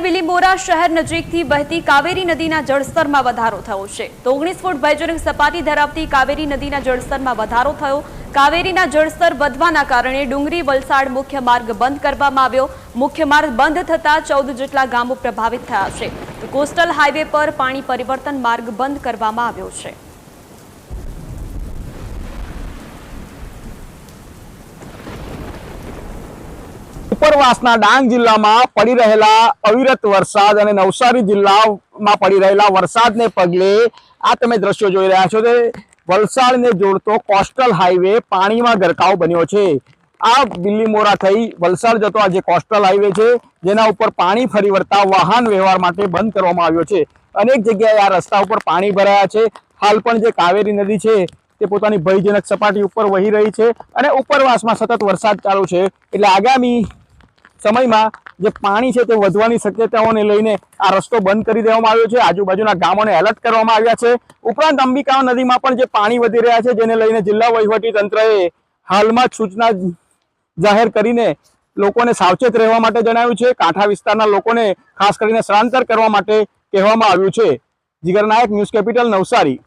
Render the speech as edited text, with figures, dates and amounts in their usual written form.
નવસારી બિલીમોરા શહેર નજીકથી બહેતી કાવેરી નદીના જળસ્તરમાં વધારો થયો છે। તો 19 ફૂટ ભયજનક સપાટી ધરાવતી કાવેરી નદીના જળસ્તરમાં વધારો થયો। કાવેરીના જળસ્તર વધવાના કારણે ડુંગરી વલસાડ મુખ્ય માર્ગ બંધ કરવામાં આવ્યો। મુખ્ય માર્ગ બંધ થતા 14 જેટલા ગામો પ્રભાવિત થયા છે। તો કોસ્ટલ હાઈવે પર પાણી પરિવર્તન માર્ગ બંધ કરવામાં આવ્યો છે। ઉપરવાસના ડાંગ જિલ્લામાં પડી રહેલા અવિરત વરસાદ અને નવસારી જિલ્લામાં પડી રહેલા વરસાદને પગલે આ તમે દ્રશ્યો જોઈ રહ્યા છો તે વલસાડને જોડતો કોસ્ટલ હાઈવે પાણીમાં ગરકાવ બન્યો છે। આ બિલીમોરા થઈ વલસાડ જતો આ જે કોસ્ટલ હાઈવે છે જેના ઉપર પાણી ફરી વળતા વાહન વ્યવહાર માટે બંધ કરવામાં આવ્યો છે। અનેક જગ્યાએ આ રસ્તા ઉપર પાણી ભરાયા છે। હાલ પણ જે કાવેરી નદી છે તે પોતાની ભયજનક સપાટી ઉપર વહી રહી છે અને ઉપરવાસમાં સતત વરસાદ ચાલુ છે એટલે આગામી સમયમાં જે પાણી છે તે વધવાની શક્યતાઓને લઈને આ રસ્તો બંધ કરી દેવામાં આવ્યો છે। આજુબાજુના ગામોને એલર્ટ કરવામાં આવ્યા છે। ઉપરાંત અંબિકા નદીમાં પણ જે પાણી વધી રહ્યા છે જેને લઈને જિલ્લા વહીવટી તંત્રએ હાલમાં જ સૂચના જાહેર કરીને લોકોને સાવચેત રહેવા માટે જણાવ્યું છે। કાંઠા વિસ્તારના લોકોને ખાસ કરીને સ્થળાંતર કરવા માટે કહેવામાં આવ્યું છે। જીગર નાયક, ન્યૂઝ કેપિટલ, નવસારી।